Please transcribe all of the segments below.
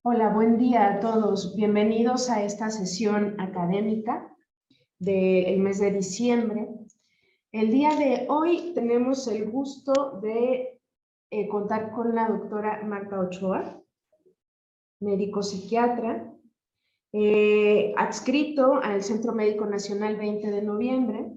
Hola, buen día a todos. Bienvenidos a esta sesión académica del mes de diciembre. El día de hoy tenemos el gusto de contar con la doctora Marta Ochoa, médico psiquiatra, adscrito al Centro Médico Nacional 20 de noviembre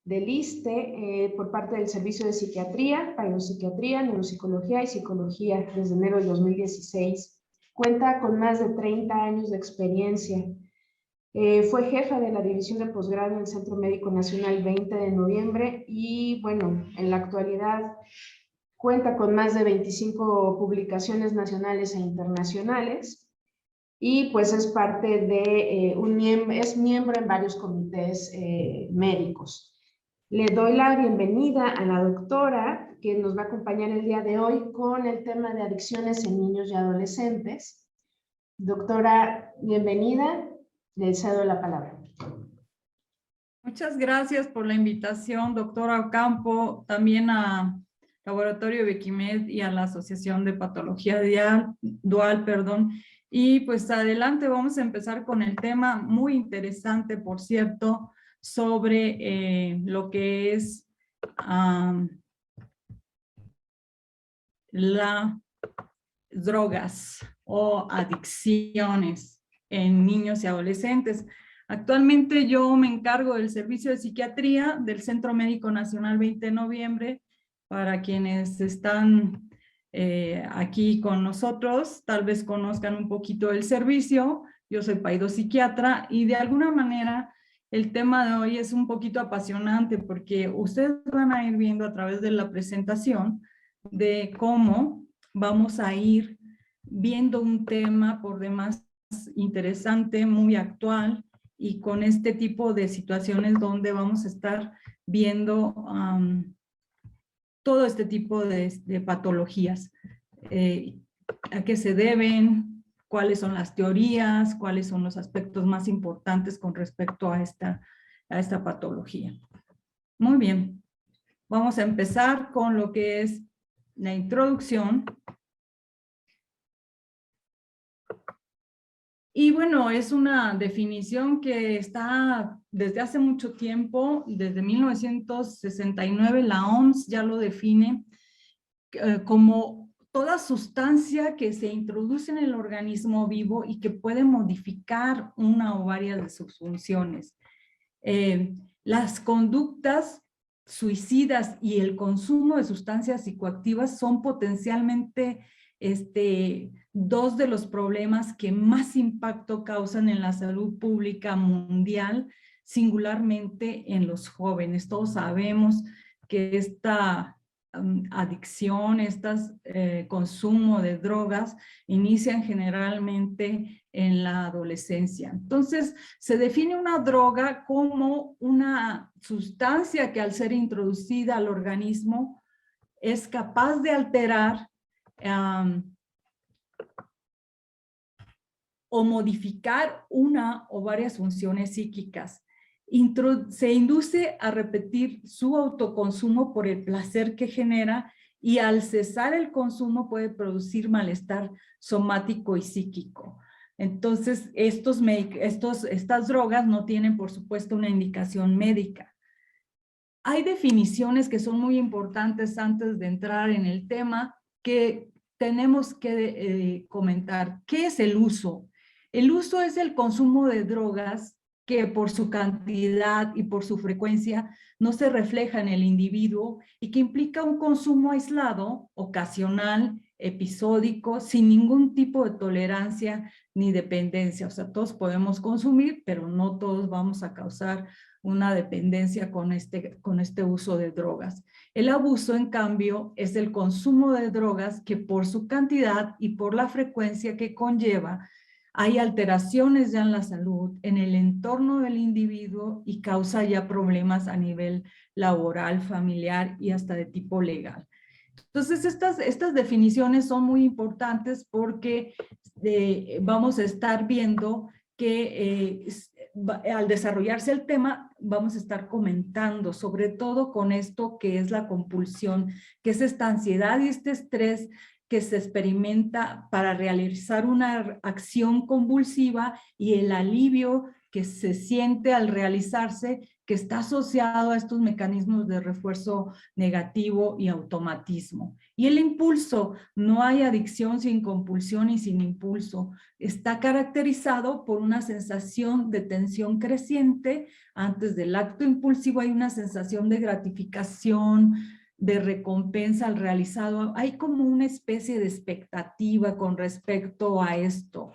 del ISSSTE por parte del Servicio de Psiquiatría, Neuropsiquiatría, Neuropsicología y Psicología desde enero de 2016. Cuenta con más de 30 años de experiencia. Fue jefa de la División de Posgrado en el Centro Médico Nacional 20 de noviembre y, bueno, en la actualidad cuenta con más de 25 publicaciones nacionales e internacionales y pues es parte de es miembro en varios comités médicos. Le doy la bienvenida a la doctora que nos va a acompañar el día de hoy con el tema de adicciones en niños y adolescentes. Doctora, bienvenida. Le cedo la palabra. Muchas gracias por la invitación, doctora Ocampo, también a Laboratorio Bequimed y a la Asociación de Patología Dual. Y pues adelante, vamos a empezar con el tema muy interesante, por cierto, sobre lo que es las drogas o adicciones en niños y adolescentes. Actualmente yo me encargo del servicio de psiquiatría del Centro Médico Nacional 20 de noviembre. Para quienes están aquí con nosotros, tal vez conozcan un poquito el servicio. Yo soy psiquiatra y de alguna manera el tema de hoy es un poquito apasionante porque ustedes van a ir viendo a través de la presentación de cómo vamos a ir viendo un tema por demás interesante, muy actual, y con este tipo de situaciones donde vamos a estar viendo todo este tipo de patologías. ¿A qué se deben? ¿Cuáles son las teorías? ¿Cuáles son los aspectos más importantes con respecto a esta patología? Muy bien. Vamos a empezar con lo que es la introducción. Y bueno, es una definición que está desde hace mucho tiempo, desde 1969 la OMS ya lo define como toda sustancia que se introduce en el organismo vivo y que puede modificar una o varias de sus funciones. Las conductas suicidas y el consumo de sustancias psicoactivas son potencialmente dos de los problemas que más impacto causan en la salud pública mundial, singularmente en los jóvenes. Todos sabemos que esta adicción, consumo de drogas inician generalmente en la adolescencia. Entonces, se define una droga como una sustancia que al ser introducida al organismo es capaz de alterar o modificar una o varias funciones psíquicas. Se induce a repetir su autoconsumo por el placer que genera y al cesar el consumo puede producir malestar somático y psíquico. Entonces, estas drogas no tienen, por supuesto, una indicación médica. Hay definiciones que son muy importantes antes de entrar en el tema que tenemos que comentar. ¿Qué es el uso? El uso es el consumo de drogas que por su cantidad y por su frecuencia no se refleja en el individuo y que implica un consumo aislado, ocasional, episódico, sin ningún tipo de tolerancia ni dependencia. O sea, todos podemos consumir, pero no todos vamos a causar una dependencia con este uso de drogas. El abuso, en cambio, es el consumo de drogas que por su cantidad y por la frecuencia que conlleva, hay alteraciones ya en la salud, en el entorno del individuo y causa ya problemas a nivel laboral, familiar y hasta de tipo legal. Entonces, estas definiciones son muy importantes porque vamos a estar viendo que al desarrollarse el tema, vamos a estar comentando, sobre todo con esto que es la compulsión, que es esta ansiedad y este estrés que se experimenta para realizar una acción convulsiva y el alivio que se siente al realizarse, que está asociado a estos mecanismos de refuerzo negativo y automatismo. Y el impulso, no hay adicción sin compulsión y sin impulso. Está caracterizado por una sensación de tensión creciente. Antes del acto impulsivo hay una sensación de gratificación, de recompensa al realizado. Hay como una especie de expectativa con respecto a esto.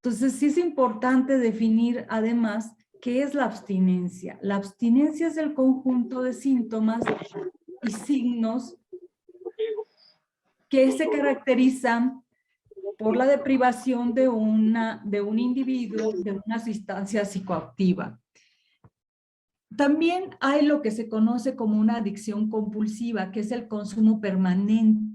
Entonces, sí es importante definir además qué es la abstinencia. La abstinencia es el conjunto de síntomas y signos que se caracterizan por la deprivación de un individuo de una sustancia psicoactiva. También hay lo que se conoce como una adicción compulsiva, que es el consumo permanente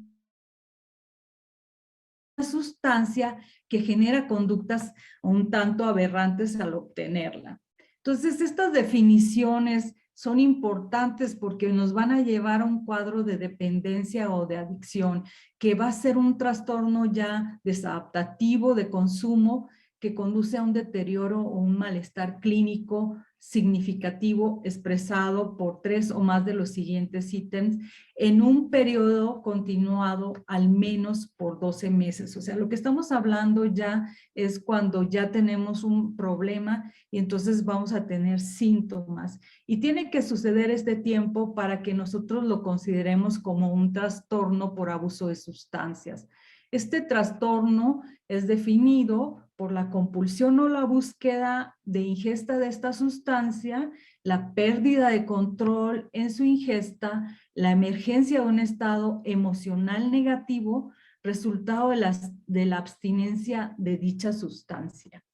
de una sustancia que genera conductas un tanto aberrantes al obtenerla. Entonces, estas definiciones son importantes porque nos van a llevar a un cuadro de dependencia o de adicción, que va a ser un trastorno ya desadaptativo de consumo que conduce a un deterioro o un malestar clínico significativo expresado por 3 o más de los siguientes ítems en un periodo continuado al menos por 12 meses. O sea, lo que estamos hablando ya es cuando ya tenemos un problema y entonces vamos a tener síntomas. Y tiene que suceder este tiempo para que nosotros lo consideremos como un trastorno por abuso de sustancias. Este trastorno es definido por la compulsión o la búsqueda de ingesta de esta sustancia, la pérdida de control en su ingesta, la emergencia de un estado emocional negativo, resultado de la abstinencia de dicha sustancia.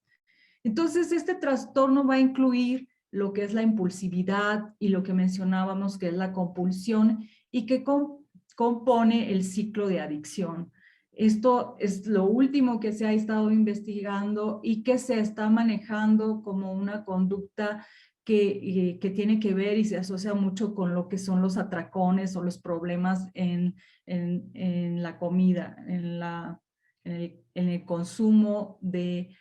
Entonces, este trastorno va a incluir lo que es la impulsividad y lo que mencionábamos que es la compulsión y que compone el ciclo de adicción. Esto es lo último que se ha estado investigando y que se está manejando como una conducta que tiene que ver y se asocia mucho con lo que son los atracones o los problemas en la comida, en el consumo de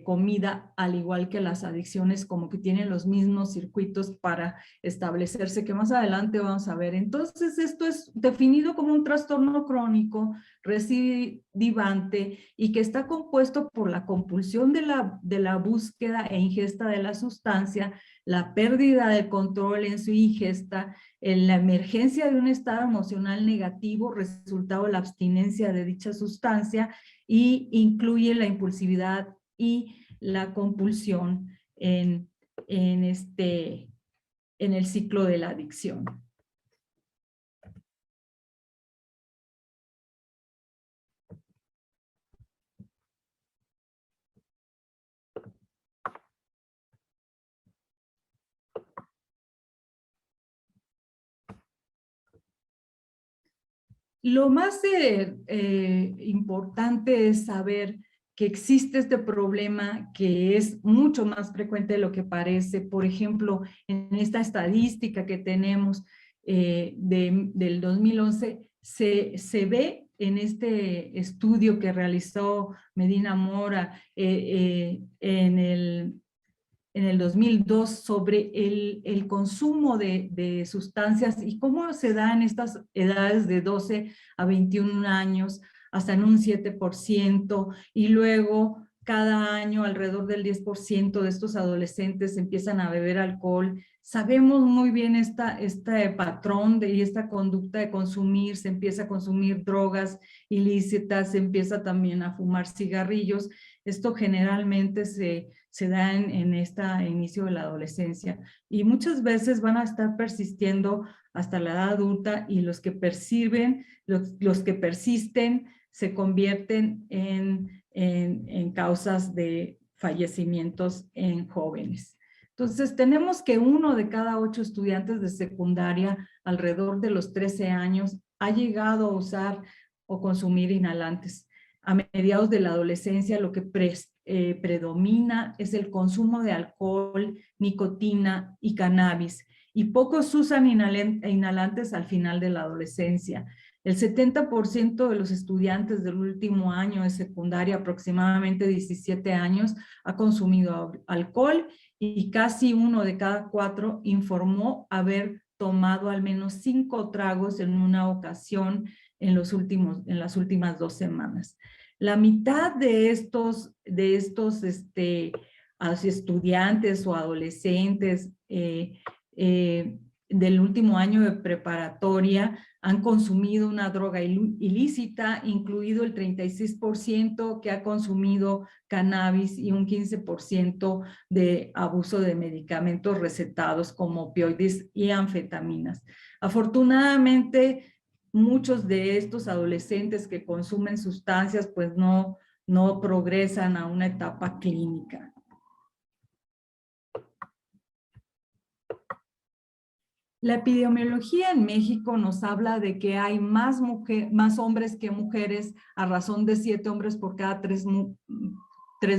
comida, al igual que las adicciones, como que tienen los mismos circuitos para establecerse, que más adelante vamos a ver. Entonces, esto es definido como un trastorno crónico, recidivante, y que está compuesto por la compulsión de la búsqueda e ingesta de la sustancia, la pérdida del control en su ingesta, en la emergencia de un estado emocional negativo, resultado de la abstinencia de dicha sustancia, y incluye la impulsividad y la compulsión en el ciclo de la adicción. Lo más importante es saber que existe este problema que es mucho más frecuente de lo que parece. Por ejemplo, en esta estadística que tenemos del 2011, se ve en este estudio que realizó Medina Mora en el 2002 sobre el consumo de sustancias y cómo se da en estas edades de 12 a 21 años, hasta en un 7%, y luego cada año alrededor del 10% de estos adolescentes empiezan a beber alcohol. Sabemos muy bien este patrón y esta conducta de consumir, se empieza a consumir drogas ilícitas, se empieza también a fumar cigarrillos. Esto generalmente se da en este inicio de la adolescencia y muchas veces van a estar persistiendo hasta la edad adulta, y los que persisten se convierten en causas de fallecimientos en jóvenes. Entonces, tenemos que 1 de cada 8 estudiantes de secundaria alrededor de los 13 años ha llegado a usar o consumir inhalantes. A mediados de la adolescencia, lo que predomina es el consumo de alcohol, nicotina y cannabis, y pocos usan inhalantes al final de la adolescencia. El 70% de los estudiantes del último año de secundaria, aproximadamente 17 años, ha consumido alcohol y casi 1 de cada 4 informó haber tomado al menos 5 tragos en una ocasión en las últimas 2 semanas. La mitad de estos estudiantes o adolescentes del último año de preparatoria han consumido una droga ilícita, incluido el 36% que ha consumido cannabis y un 15% de abuso de medicamentos recetados como opioides y anfetaminas. Afortunadamente, muchos de estos adolescentes que consumen sustancias pues no progresan a una etapa clínica. La epidemiología en México nos habla de que hay más hombres que mujeres, a razón de 7 hombres por cada 3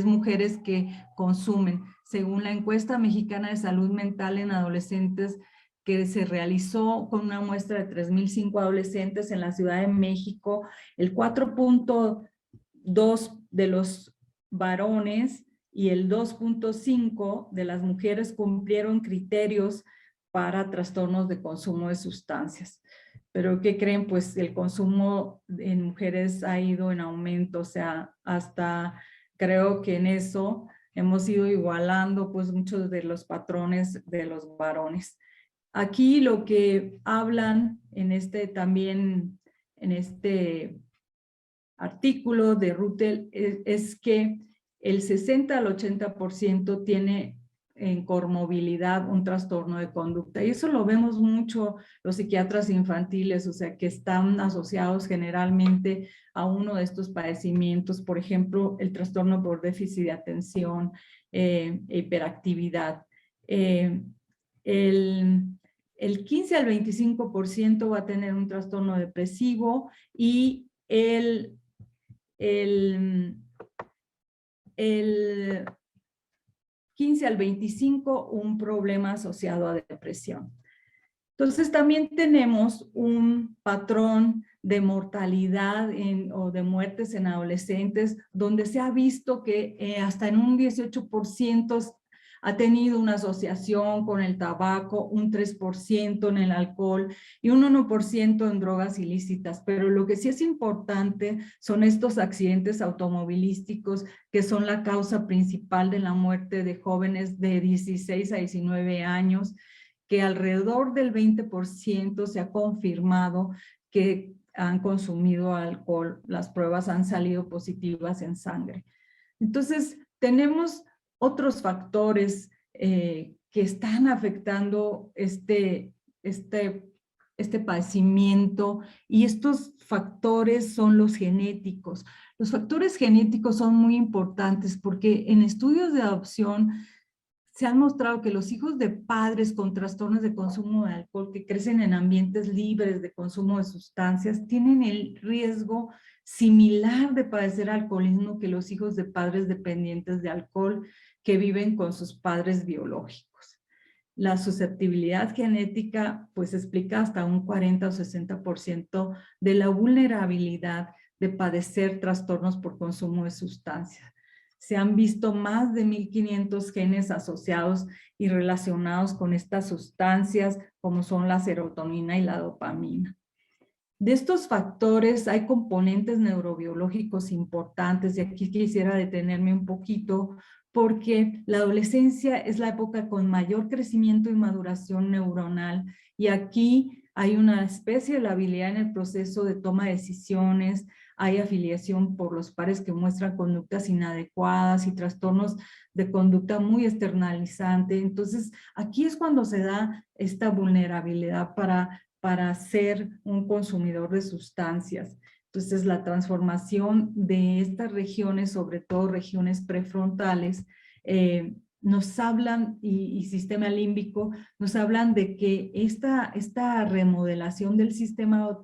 mujeres que consumen, según la encuesta mexicana de salud mental en adolescentes que se realizó con una muestra de 3,005 adolescentes en la Ciudad de México. El 4.2 de los varones y el 2.5 de las mujeres cumplieron criterios para trastornos de consumo de sustancias. Pero ¿qué creen? Pues el consumo en mujeres ha ido en aumento, o sea, hasta creo que en eso hemos ido igualando pues muchos de los patrones de los varones. Aquí lo que hablan en este artículo de Rutel es que el 60 al 80% tiene en comorbilidad un trastorno de conducta. Y eso lo vemos mucho los psiquiatras infantiles, o sea, que están asociados generalmente a uno de estos padecimientos, por ejemplo, el trastorno por déficit de atención, hiperactividad. El 15 al 25% va a tener un trastorno depresivo y el 15 al 25 un problema asociado a depresión. Entonces también tenemos un patrón de mortalidad o de muertes en adolescentes donde se ha visto que hasta en un 18% ha tenido una asociación con el tabaco, un 3% en el alcohol y un 1% en drogas ilícitas. Pero lo que sí es importante son estos accidentes automovilísticos que son la causa principal de la muerte de jóvenes de 16 a 19 años, que alrededor del 20% se ha confirmado que han consumido alcohol. Las pruebas han salido positivas en sangre. Entonces, tenemos otros factores que están afectando este padecimiento, y estos factores son los genéticos. Los factores genéticos son muy importantes porque en estudios de adopción se han mostrado que los hijos de padres con trastornos de consumo de alcohol que crecen en ambientes libres de consumo de sustancias tienen el riesgo similar de padecer alcoholismo que los hijos de padres dependientes de alcohol que viven con sus padres biológicos. La susceptibilidad genética pues explica hasta un 40 o 60% de la vulnerabilidad de padecer trastornos por consumo de sustancias. Se han visto más de 1,500 genes asociados y relacionados con estas sustancias, como son la serotonina y la dopamina. De estos factores hay componentes neurobiológicos importantes, y aquí quisiera detenerme un poquito, porque la adolescencia es la época con mayor crecimiento y maduración neuronal, y aquí hay una especie de labilidad en el proceso de toma de decisiones, hay afiliación por los pares que muestran conductas inadecuadas y trastornos de conducta muy externalizante. Entonces, aquí es cuando se da esta vulnerabilidad para ser un consumidor de sustancias. Entonces, la transformación de estas regiones, sobre todo regiones prefrontales, nos hablan, y sistema límbico, nos hablan de que esta remodelación del sistema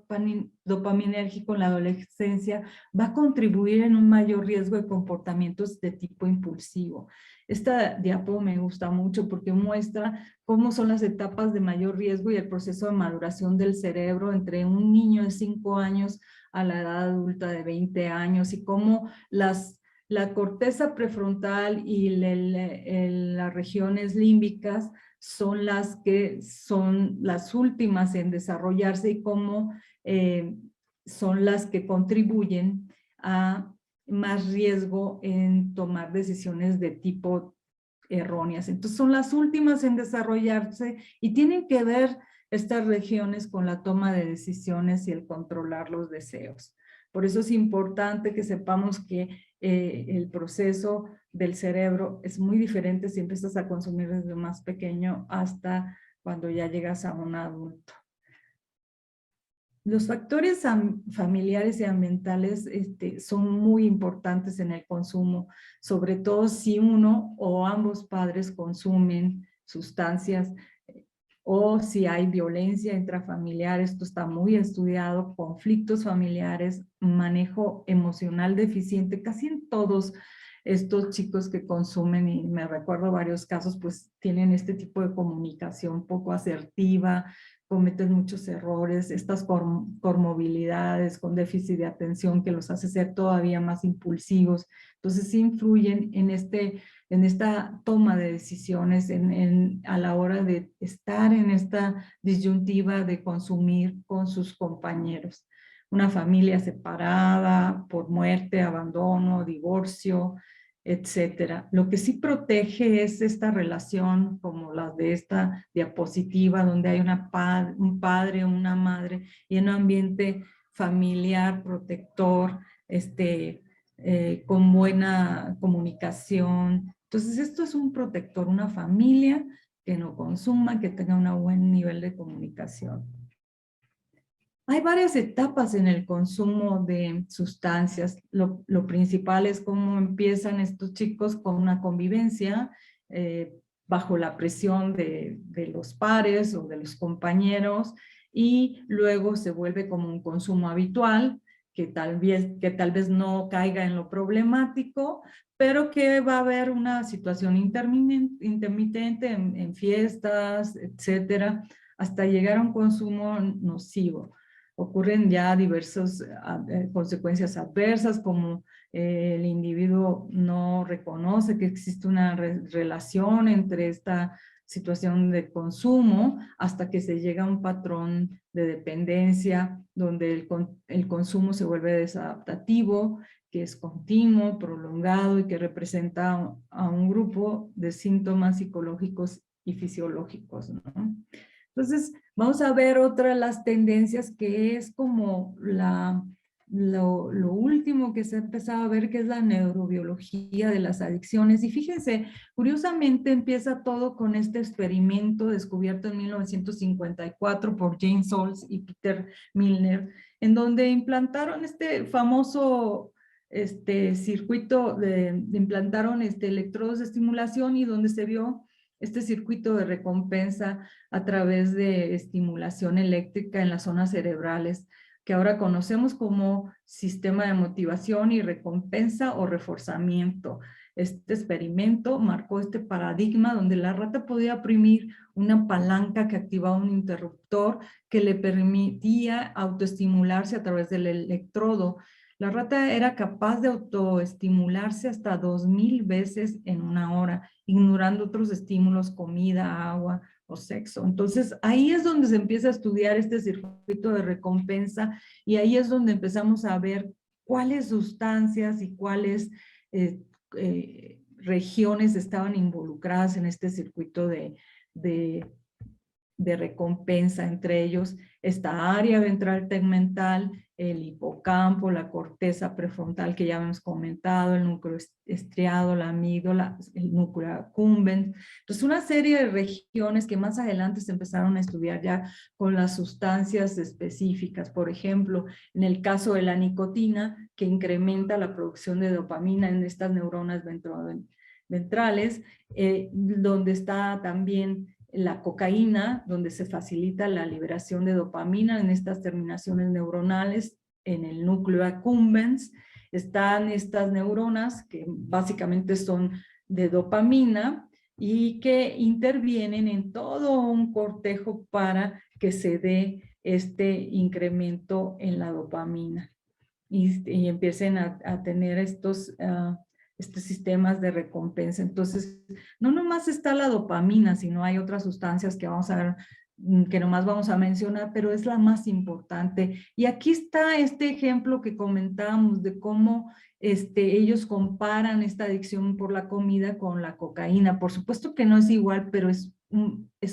dopaminérgico en la adolescencia va a contribuir en un mayor riesgo de comportamientos de tipo impulsivo. Esta diapo me gusta mucho porque muestra cómo son las etapas de mayor riesgo y el proceso de maduración del cerebro entre un niño de 5 años a la edad adulta de 20 años y cómo la corteza prefrontal y las regiones límbicas son las que son las últimas en desarrollarse y cómo son las que contribuyen a más riesgo en tomar decisiones de tipo erróneas. Entonces son las últimas en desarrollarse y tienen que ver estas regiones con la toma de decisiones y el controlar los deseos. Por eso es importante que sepamos que el proceso del cerebro es muy diferente si empiezas a consumir desde más pequeño hasta cuando ya llegas a un adulto. Los factores familiares y ambientales son muy importantes en el consumo, sobre todo si uno o ambos padres consumen sustancias o si hay violencia intrafamiliar. Esto está muy estudiado, conflictos familiares, manejo emocional deficiente, casi en todos estos chicos que consumen, y me recuerdo varios casos, pues tienen este tipo de comunicación poco asertiva, cometen muchos errores, estas comorbilidades con déficit de atención que los hace ser todavía más impulsivos. Entonces sí influyen en esta toma de decisiones, a la hora de estar en esta disyuntiva de consumir con sus compañeros. Una familia separada por muerte, abandono, divorcio, etcétera. Lo que sí protege es esta relación, como las de esta diapositiva, donde hay un padre, una madre, y un ambiente familiar, protector, con buena comunicación. Entonces esto es un protector, una familia que no consuma, que tenga un buen nivel de comunicación. Hay varias etapas en el consumo de sustancias. Lo principal es cómo empiezan estos chicos con una convivencia bajo la presión de los pares o de los compañeros, y luego se vuelve como un consumo habitual que tal vez no caiga en lo problemático, pero que va a haber una situación intermitente en fiestas, etcétera, hasta llegar a un consumo nocivo. Ocurren ya diversas consecuencias adversas, como el individuo no reconoce que existe una relación entre esta situación de consumo hasta que se llega a un patrón de dependencia donde el consumo se vuelve desadaptativo, que es continuo, prolongado y que representa a un grupo de síntomas psicológicos y fisiológicos, ¿no? Entonces, vamos a ver otra de las tendencias que es como lo último que se ha empezado a ver, que es la neurobiología de las adicciones. Y fíjense, curiosamente empieza todo con este experimento descubierto en 1954 por James Salz y Peter Milner, en donde implantaron este famoso circuito, implantaron electrodos de estimulación, y donde se vio este circuito de recompensa a través de estimulación eléctrica en las zonas cerebrales, que ahora conocemos como sistema de motivación y recompensa o reforzamiento. Este experimento marcó este paradigma donde la rata podía oprimir una palanca que activaba un interruptor que le permitía autoestimularse a través del electrodo. La rata era capaz de autoestimularse hasta 2000 veces en una hora, ignorando otros estímulos, comida, agua o sexo. Entonces, ahí es donde se empieza a estudiar este circuito de recompensa, y ahí es donde empezamos a ver cuáles sustancias y cuáles regiones estaban involucradas en este circuito de recompensa. Entre ellos esta área ventral tegmental, el hipocampo, la corteza prefrontal que ya hemos comentado, el núcleo estriado, la amígdala, el núcleo accumbens. Entonces, una serie de regiones que más adelante se empezaron a estudiar ya con las sustancias específicas. Por ejemplo, en el caso de la nicotina, que incrementa la producción de dopamina en estas neuronas ventrales, donde está también la cocaína, donde se facilita la liberación de dopamina en estas terminaciones neuronales, en el núcleo accumbens. Están estas neuronas que básicamente son de dopamina y que intervienen en todo un cortejo para que se dé este incremento en la dopamina y empiecen a tener estos sistemas de recompensa. Entonces, no nomás está la dopamina, sino hay otras sustancias que vamos a ver, que nomás vamos a mencionar, pero es la más importante. Y aquí está este ejemplo que comentábamos de cómo ellos comparan esta adicción por la comida con la cocaína. Por supuesto que no es igual, pero es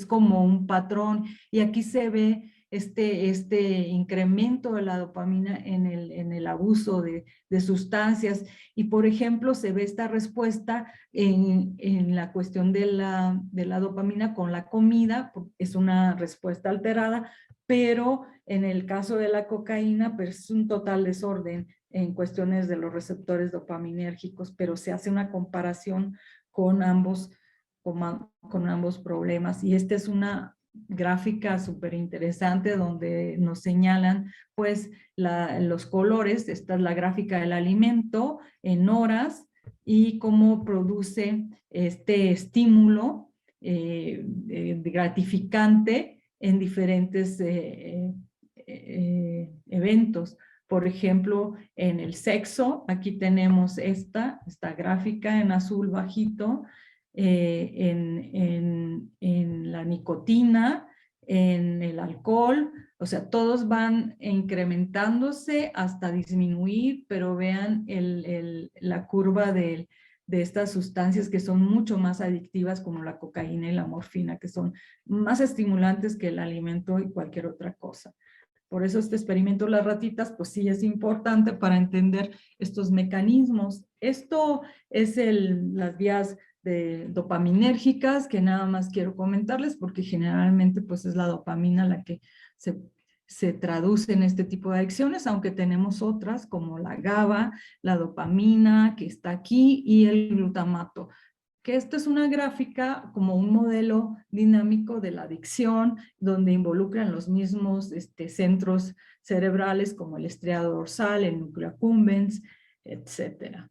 como un patrón. Y aquí se ve este incremento de la dopamina en el abuso de sustancias. Y, por ejemplo, se ve esta respuesta en la cuestión de la dopamina con la comida, es una respuesta alterada, pero en el caso de la cocaína, pues es un total desorden en cuestiones de los receptores dopaminérgicos, pero se hace una comparación con ambos problemas. Y esta es una gráfica súper interesante donde nos señalan pues los colores. Esta es la gráfica del alimento en horas y cómo produce este estímulo gratificante en diferentes eventos. Por ejemplo, en el sexo, aquí tenemos esta gráfica en azul bajito, en la nicotina, en el alcohol, o sea, todos van incrementándose hasta disminuir, pero vean la curva de estas sustancias que son mucho más adictivas, como la cocaína y la morfina, que son más estimulantes que el alimento y cualquier otra cosa. Por eso este experimento de las ratitas, pues sí es importante para entender estos mecanismos. Esto es las vías dopaminérgicas que nada más quiero comentarles, porque generalmente pues es la dopamina la que se traduce en este tipo de adicciones, aunque tenemos otras como la GABA, la dopamina que está aquí y el glutamato. Que esta es una gráfica como un modelo dinámico de la adicción, donde involucran los mismos centros cerebrales como el estriado dorsal, el núcleo accumbens, etcétera.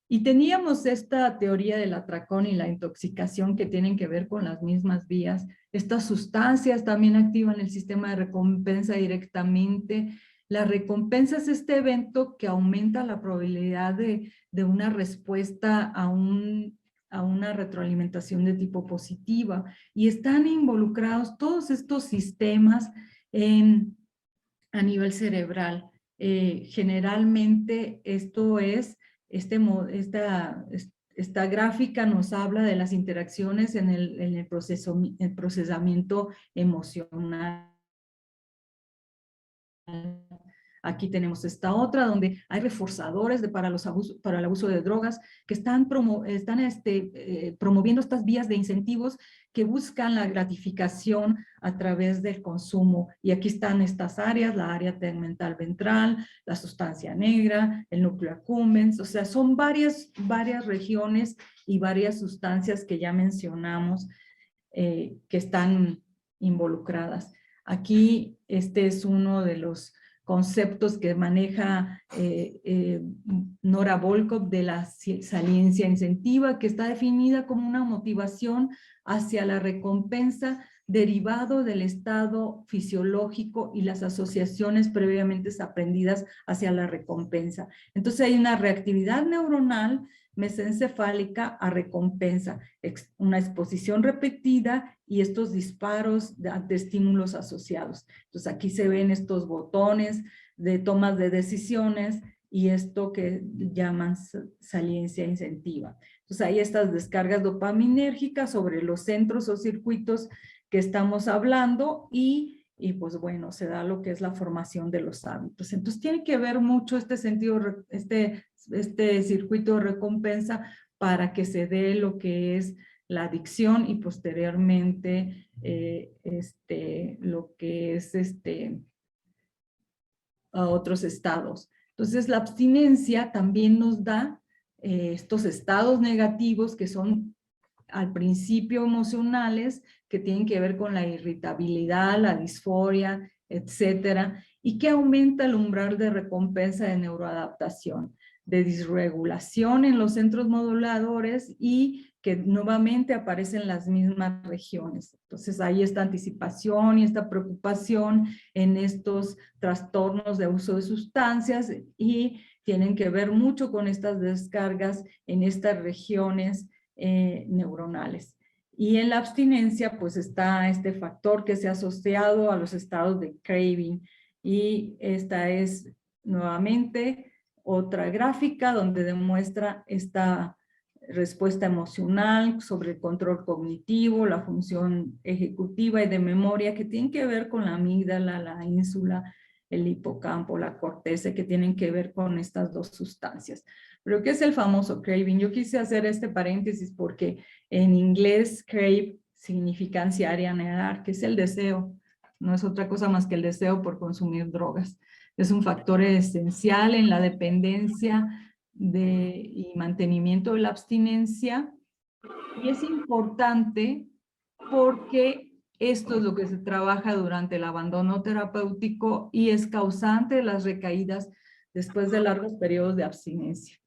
Y teníamos esta teoría del atracón y la intoxicación que tienen que ver con las mismas vías. Estas sustancias también activan el sistema de recompensa directamente. La recompensa es este evento que aumenta la probabilidad de una respuesta a una retroalimentación de tipo positiva. Y están involucrados todos estos sistemas a nivel cerebral. Generalmente esto es esta gráfica nos habla de las interacciones en el procesamiento emocional. Aquí tenemos esta otra donde hay reforzadores para el abuso de drogas que están promoviendo estas vías de incentivos que buscan la gratificación a través del consumo. Y aquí están estas áreas, la área tegmental ventral, la sustancia negra, el núcleo accumbens, o sea, son varias regiones y varias sustancias que ya mencionamos que están involucradas. Aquí este es uno de los conceptos que maneja Nora Volkow de la saliencia incentiva, que está definida como una motivación hacia la recompensa derivado del estado fisiológico y las asociaciones previamente aprendidas hacia la recompensa. Entonces hay una reactividad neuronal mesencefálica a recompensa, una exposición repetida y estos disparos de estímulos asociados. Entonces aquí se ven estos botones de tomas de decisiones y esto que llaman saliencia incentiva. Entonces hay estas descargas dopaminérgicas sobre los centros o circuitos que estamos hablando y pues bueno, se da lo que es la formación de los hábitos. Entonces tiene que ver mucho este sentido, este circuito de recompensa para que se dé lo que es la adicción y posteriormente lo que es a otros estados. Entonces la abstinencia también nos da estos estados negativos que son al principio emocionales, que tienen que ver con la irritabilidad, la disforia, etcétera, y que aumenta el umbral de recompensa de neuroadaptación, de disregulación en los centros moduladores y que nuevamente aparecen las mismas regiones. Entonces hay esta anticipación y esta preocupación en estos trastornos de uso de sustancias y tienen que ver mucho con estas descargas en estas regiones neuronales. Y en la abstinencia pues está este factor que se ha asociado a los estados de craving, y esta es nuevamente otra gráfica donde demuestra esta respuesta emocional sobre el control cognitivo, la función ejecutiva y de memoria que tienen que ver con la amígdala, la ínsula, el hipocampo, la corteza, que tienen que ver con estas dos sustancias. Pero ¿qué es el famoso craving? Yo quise hacer este paréntesis porque en inglés crave significa ansiar y anhelar, que es el deseo. No es otra cosa más que el deseo por consumir drogas. Es un factor esencial en la dependencia y mantenimiento de la abstinencia. Y es importante porque esto es lo que se trabaja durante el abandono terapéutico y es causante de las recaídas después de largos periodos de abstinencia.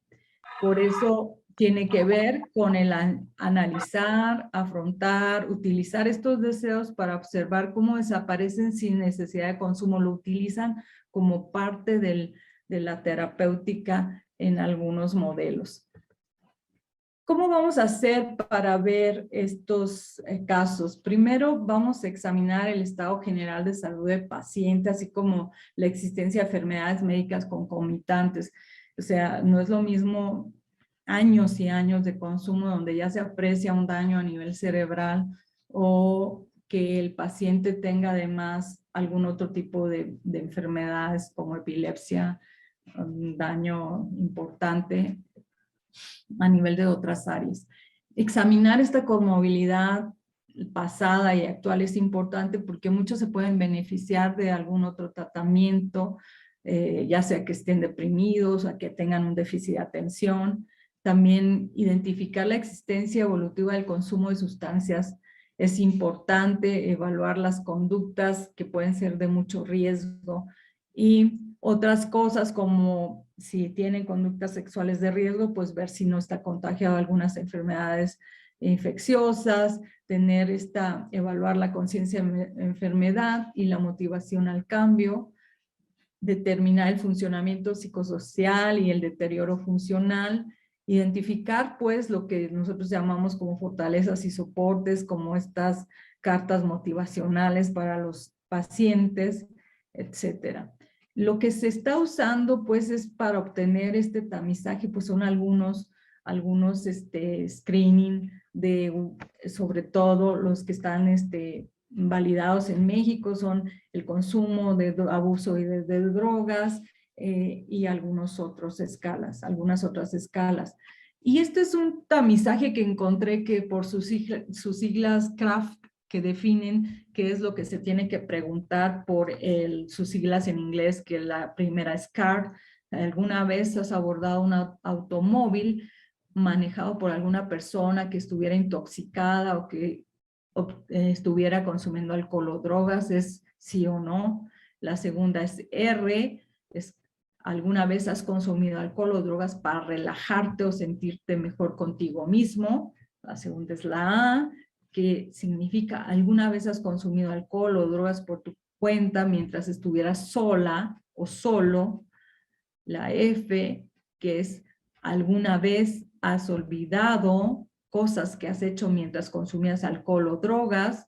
Por eso tiene que ver con el analizar, afrontar, utilizar estos deseos para observar cómo desaparecen sin necesidad de consumo. Lo utilizan como parte de la terapéutica en algunos modelos. ¿Cómo vamos a hacer para ver estos casos? Primero vamos a examinar el estado general de salud del paciente, así como la existencia de enfermedades médicas concomitantes. O sea, no es lo mismo años y años de consumo donde ya se aprecia un daño a nivel cerebral o que el paciente tenga además algún otro tipo de enfermedades como epilepsia, un daño importante a nivel de otras áreas. Examinar esta comorbilidad pasada y actual es importante porque muchos se pueden beneficiar de algún otro tratamiento, ya sea que estén deprimidos o que tengan un déficit de atención. También identificar la existencia evolutiva del consumo de sustancias es importante, evaluar las conductas que pueden ser de mucho riesgo y otras cosas como si tienen conductas sexuales de riesgo, pues ver si no está contagiado de algunas enfermedades infecciosas, evaluar la conciencia de enfermedad y la motivación al cambio, determinar el funcionamiento psicosocial y el deterioro funcional, identificar pues lo que nosotros llamamos como fortalezas y soportes, como estas cartas motivacionales para los pacientes, etcétera. Lo que se está usando pues es para obtener este tamizaje, pues son algunos screening sobre todo los que están validados en México son el consumo de abuso y de drogas y algunas otras escalas. Y este es un tamizaje que encontré que por sus siglas CRAFT, que definen qué es lo que se tiene que preguntar por sus siglas en inglés, que la primera es CARD. ¿Alguna vez has abordado un automóvil manejado por alguna persona que estuviera intoxicada o que estuviera consumiendo alcohol o drogas? Es sí o no. La segunda es R, es ¿alguna vez has consumido alcohol o drogas para relajarte o sentirte mejor contigo mismo? La segunda es la A, que significa ¿alguna vez has consumido alcohol o drogas por tu cuenta mientras estuvieras sola o solo? La F, que es ¿alguna vez has olvidado cosas que has hecho mientras consumías alcohol o drogas?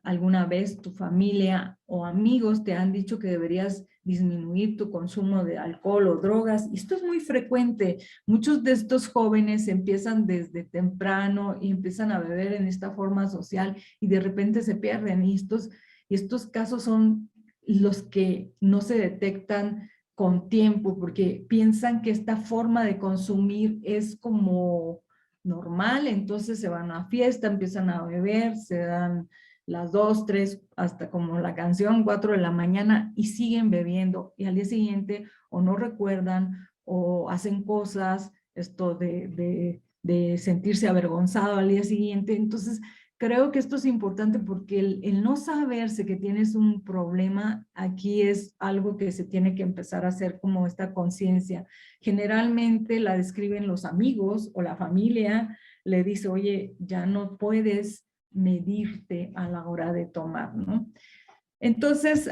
¿Alguna vez tu familia o amigos te han dicho que deberías disminuir tu consumo de alcohol o drogas? Y esto es muy frecuente. Muchos de estos jóvenes empiezan desde temprano y empiezan a beber en esta forma social y de repente se pierden. Y estos casos son los que no se detectan con tiempo porque piensan que esta forma de consumir es como normal, entonces se van a fiesta, empiezan a beber, se dan las 2, 3, hasta como la canción 4 de la mañana y siguen bebiendo y al día siguiente o no recuerdan o hacen cosas esto de sentirse avergonzado al día siguiente. Entonces, creo que esto es importante porque el no saberse que tienes un problema aquí es algo que se tiene que empezar a hacer como esta conciencia. Generalmente la describen los amigos o la familia, le dice, oye, ya no puedes medirte a la hora de tomar, ¿no? Entonces,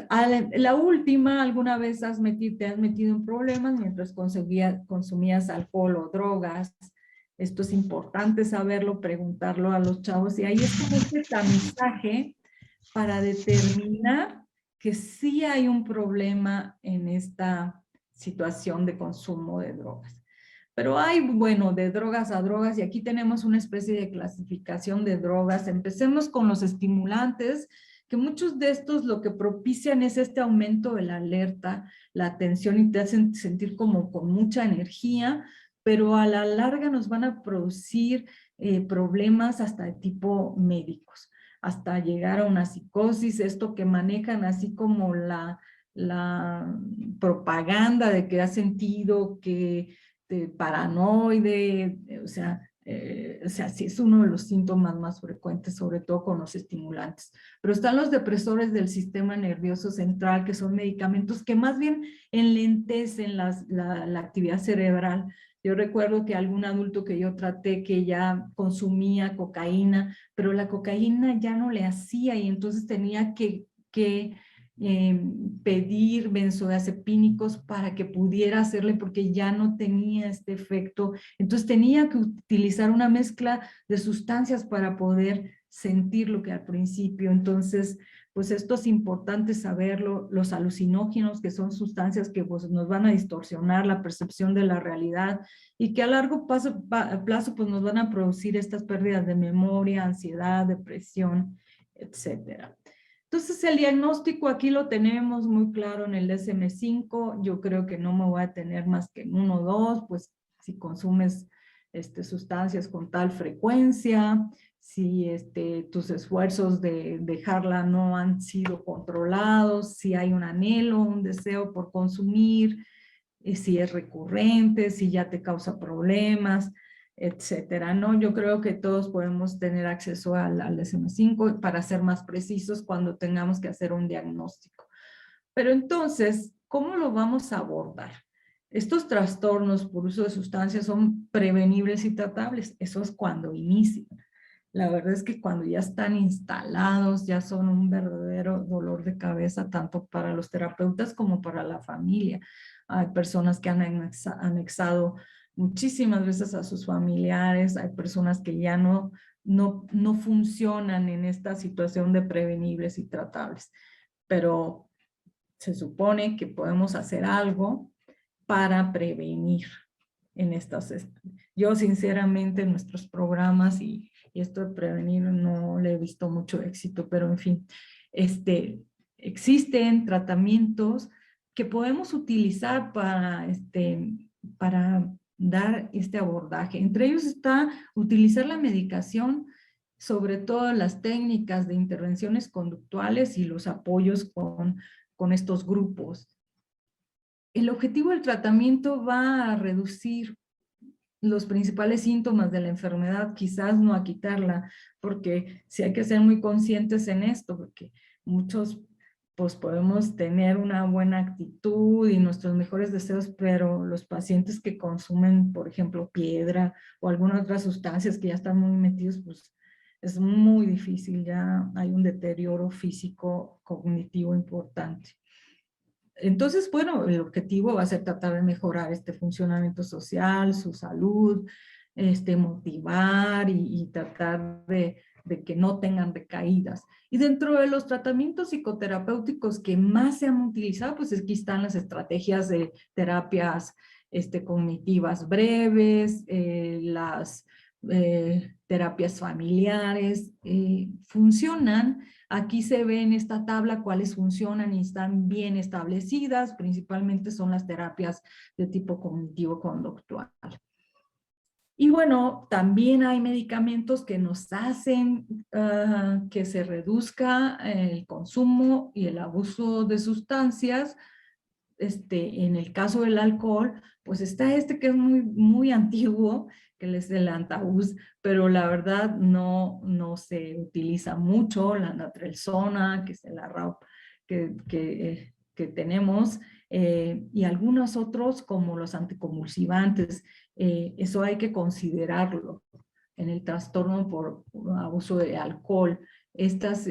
la última, ¿alguna vez te has metido en problemas mientras consumías alcohol o drogas? Esto es importante saberlo, preguntarlo a los chavos. Y ahí es como este tamizaje para determinar que sí hay un problema en esta situación de consumo de drogas. Pero hay, bueno, de drogas a drogas, y aquí tenemos una especie de clasificación de drogas. Empecemos con los estimulantes, que muchos de estos lo que propician es este aumento de la alerta, la atención, y te hacen sentir como con mucha energía, pero a la larga nos van a producir problemas hasta de tipo médicos, hasta llegar a una psicosis, esto que manejan así como la propaganda de que has sentido que paranoide, o sea, sí es uno de los síntomas más frecuentes, sobre todo con los estimulantes. Pero están los depresores del sistema nervioso central, que son medicamentos que más bien enlentecen la actividad cerebral. Yo recuerdo que algún adulto que yo traté que ya consumía cocaína, pero la cocaína ya no le hacía y entonces tenía que pedir benzodiazepínicos para que pudiera hacerle porque ya no tenía este efecto. Entonces tenía que utilizar una mezcla de sustancias para poder sentir lo que al principio. Entonces, pues esto es importante saberlo. Los alucinógenos, que son sustancias que pues, nos van a distorsionar la percepción de la realidad y que a largo plazo pues nos van a producir estas pérdidas de memoria, ansiedad, depresión, etcétera. Entonces el diagnóstico aquí lo tenemos muy claro en el DSM-5. Yo creo que no me voy a tener más que en 1 o 2, pues si consumes sustancias con tal frecuencia, si tus esfuerzos de dejarla no han sido controlados, si hay un anhelo, un deseo por consumir, si es recurrente, si ya te causa problemas, etcétera, ¿no? Yo creo que todos podemos tener acceso al DSM-5 para ser más precisos cuando tengamos que hacer un diagnóstico. Pero entonces, ¿cómo lo vamos a abordar? Estos trastornos por uso de sustancias son prevenibles y tratables. Eso es cuando inician. La verdad es que cuando ya están instalados, ya son un verdadero dolor de cabeza, tanto para los terapeutas como para la familia. Hay personas que han anexado muchísimas veces a sus familiares, hay personas que ya no funcionan en esta situación de prevenibles y tratables. Pero se supone que podemos hacer algo para prevenir en estas. Yo sinceramente en nuestros programas y esto de prevenir no le he visto mucho éxito, pero en fin, existen tratamientos que podemos utilizar para dar este abordaje. Entre ellos está utilizar la medicación, sobre todo las técnicas de intervenciones conductuales y los apoyos con estos grupos. El objetivo del tratamiento va a reducir los principales síntomas de la enfermedad, quizás no a quitarla, porque sí hay que ser muy conscientes en esto, porque muchos pues podemos tener una buena actitud y nuestros mejores deseos, pero los pacientes que consumen, por ejemplo, piedra o algunas otras sustancias que ya están muy metidos, pues es muy difícil, ya hay un deterioro físico, cognitivo importante. Entonces, bueno, el objetivo va a ser tratar de mejorar este funcionamiento social, su salud, motivar y tratar de que no tengan recaídas. Y dentro de los tratamientos psicoterapéuticos que más se han utilizado, pues aquí están las estrategias de terapias cognitivas breves, las terapias familiares, funcionan. Aquí se ve en esta tabla cuáles funcionan y están bien establecidas, principalmente son las terapias de tipo cognitivo-conductual. Y bueno, también hay medicamentos que nos hacen que se reduzca el consumo y el abuso de sustancias. En el caso del alcohol, Pues está este que es muy antiguo, que es el Antabus, pero la verdad no se utiliza mucho, la naltrexona, que es el ARAP que tenemos, y algunos otros como los anticonvulsivantes. Eso hay que considerarlo en el trastorno por abuso de alcohol. Estas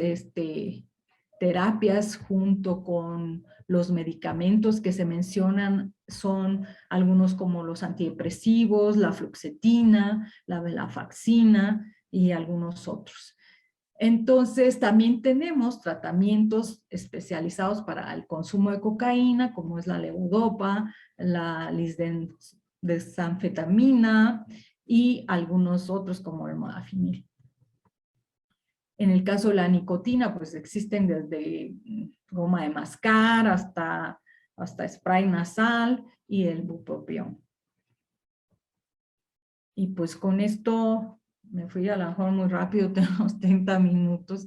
terapias junto con los medicamentos que se mencionan son algunos como los antidepresivos, la fluoxetina, la venlafaxina y algunos otros. Entonces, también tenemos tratamientos especializados para el consumo de cocaína, como es la levodopa, la lisdexanfetamina y algunos otros como el modafinil. En el caso de la nicotina, pues existen desde goma de mascar hasta spray nasal y el bupropión. Y pues con esto me fui a lo mejor muy rápido, tenemos 30 minutos.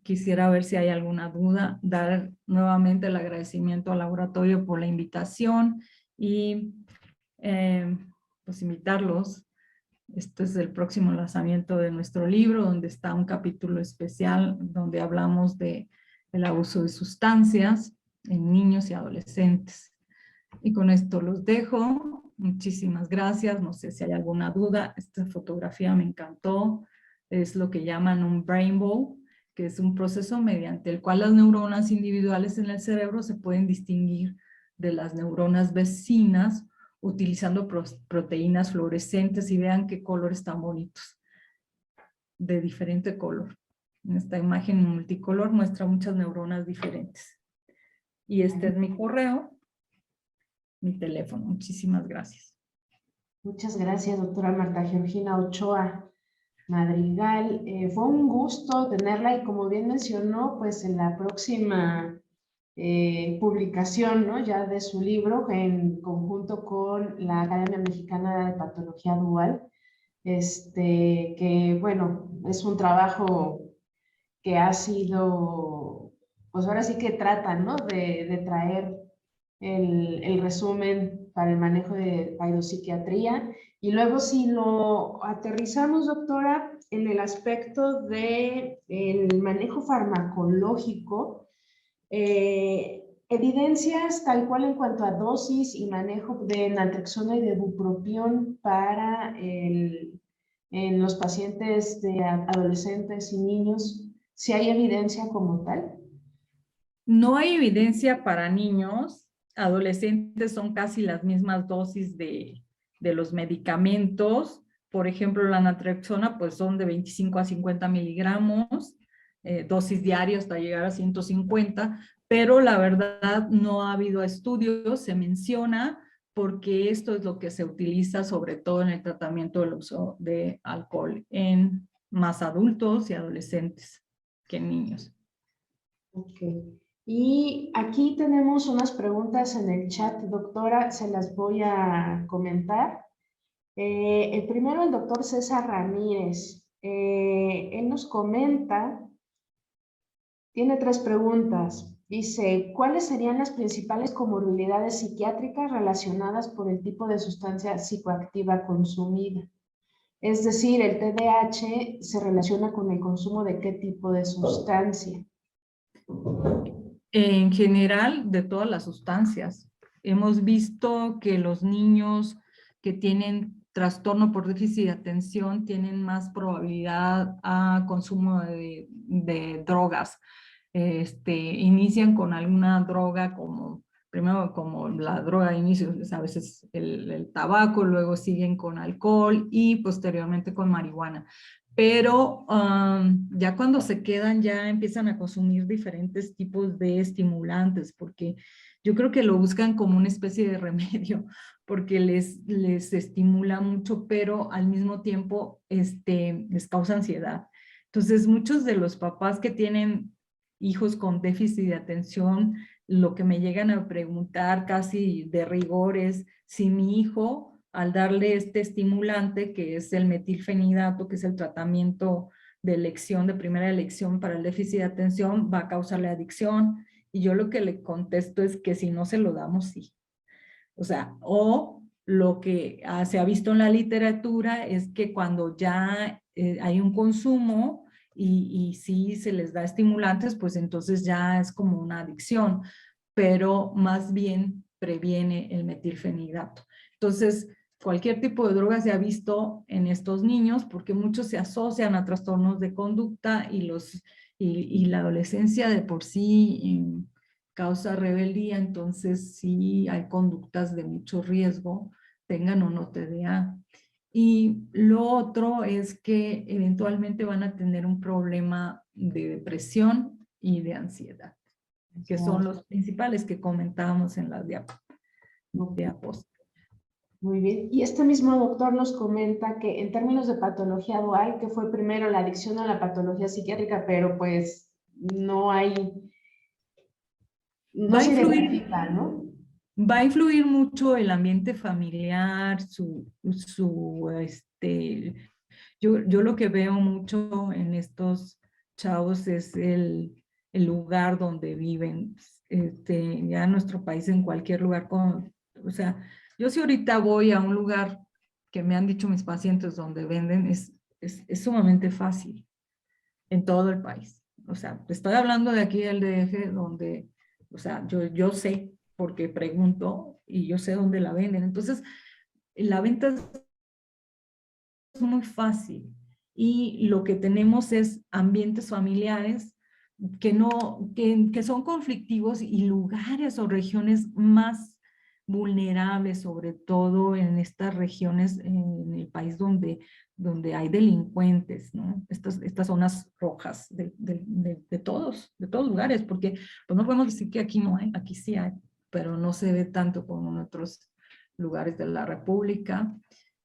Quisiera ver si hay alguna duda, dar nuevamente el agradecimiento al laboratorio por la invitación y pues invitarlos. Este es el próximo lanzamiento de nuestro libro, donde está un capítulo especial donde hablamos del abuso de sustancias en niños y adolescentes. Y con esto los dejo. Muchísimas gracias. No sé si hay alguna duda. Esta fotografía me encantó. Es lo que llaman un rainbow, que es un proceso mediante el cual las neuronas individuales en el cerebro se pueden distinguir de las neuronas vecinas utilizando proteínas fluorescentes, y vean qué colores tan bonitos, de diferente color. En esta imagen multicolor muestra muchas neuronas diferentes. Y este es mi correo, mi teléfono. Muchísimas gracias. Muchas gracias, doctora Marta Georgina Ochoa Madrigal. Fue un gusto tenerla y como bien mencionó, pues en la próxima publicación, ¿no?, ya de su libro en conjunto con la Academia Mexicana de Patología Dual, que bueno, es un trabajo que ha sido, pues ahora sí que tratan, ¿no?, de traer el resumen para el manejo de paidopsiquiatría. Y luego si lo aterrizamos, doctora, en el aspecto del manejo farmacológico, evidencias tal cual en cuanto a dosis y manejo de naltrexona y de bupropión para en los pacientes de adolescentes y niños, ¿si hay evidencia como tal? No hay evidencia para niños. Adolescentes son casi las mismas dosis de los medicamentos. Por ejemplo, la naltrexona pues son de 25 a 50 miligramos, dosis diaria hasta llegar a 150, pero la verdad no ha habido estudios, se menciona, porque esto es lo que se utiliza sobre todo en el tratamiento del uso de alcohol en más adultos y adolescentes que en niños. Ok. Y aquí tenemos unas preguntas en el chat, doctora, se las voy a comentar. El primero, el doctor César Ramírez. Él nos comenta, tiene 3 preguntas. Dice, ¿cuáles serían las principales comorbilidades psiquiátricas relacionadas por el tipo de sustancia psicoactiva consumida? Es decir, el TDAH se relaciona con el consumo de qué tipo de sustancia. En general, de todas las sustancias. Hemos visto que los niños que tienen trastorno por déficit de atención tienen más probabilidad a consumo de drogas. Inician con alguna droga primero como la droga de inicio, a veces el tabaco, luego siguen con alcohol y posteriormente con marihuana. Pero ya cuando se quedan ya empiezan a consumir diferentes tipos de estimulantes, porque yo creo que lo buscan como una especie de remedio, porque les estimula mucho, pero al mismo tiempo les causa ansiedad. Entonces muchos de los papás que tienen hijos con déficit de atención, lo que me llegan a preguntar casi de rigor es si mi hijo, al darle este estimulante que es el metilfenidato, que es el tratamiento de elección, de primera elección para el déficit de atención, va a causarle adicción. Y yo lo que le contesto es que si no se lo damos, sí. O sea, o Lo que se ha visto en la literatura es que cuando ya hay un consumo y sí se les da estimulantes, pues entonces ya es como una adicción, pero más bien previene el metilfenidato. Entonces, cualquier tipo de droga se ha visto en estos niños porque muchos se asocian a trastornos de conducta y la adolescencia de por sí causa rebeldía, entonces sí hay conductas de mucho riesgo, tengan o no TDA. Y lo otro es que eventualmente van a tener un problema de depresión y de ansiedad, que son los principales que comentábamos en las diapositivas. Muy bien. Y este mismo doctor nos comenta que en términos de patología dual, que fue primero la adicción a la patología psiquiátrica, pero pues no Va a se influir, identifica, ¿no? va a influir mucho el ambiente familiar, yo lo que veo mucho en estos chavos es el lugar donde viven. Ya en nuestro país, en cualquier lugar, o sea, yo si ahorita voy a un lugar que me han dicho mis pacientes donde venden, es sumamente fácil en todo el país. O sea, estoy hablando de aquí del DF, donde, o sea, yo sé porque pregunto y yo sé dónde la venden. Entonces, la venta es muy fácil y lo que tenemos es ambientes familiares que son conflictivos y lugares o regiones más vulnerables, sobre todo en estas regiones en el país donde hay delincuentes, ¿no? Estas zonas rojas de todos lugares, porque pues no podemos decir que aquí no hay, aquí sí hay, pero no se ve tanto como en otros lugares de la República.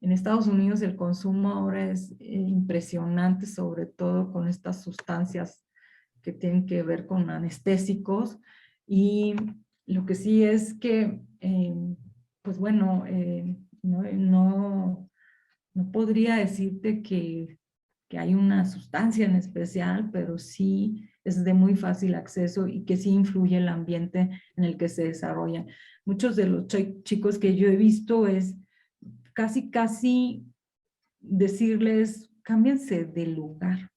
En Estados Unidos el consumo ahora es impresionante, sobre todo con estas sustancias que tienen que ver con anestésicos. Y lo que sí es que, pues bueno, no podría decirte que hay una sustancia en especial, pero sí es de muy fácil acceso y que sí influye el ambiente en el que se desarrollan. Muchos de los chicos que yo he visto es casi decirles, cámbiense de lugar.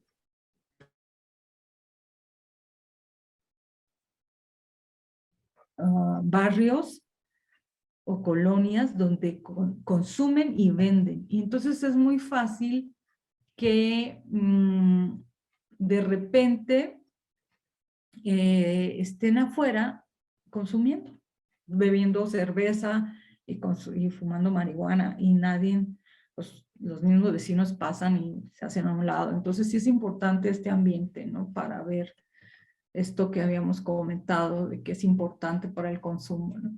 Barrios o colonias donde consumen y venden. Y entonces es muy fácil que de repente estén afuera consumiendo, bebiendo cerveza y fumando marihuana y nadie, pues los mismos vecinos pasan y se hacen a un lado. Entonces sí es importante este ambiente, ¿no? Para ver esto que habíamos comentado de que es importante para el consumo, ¿no?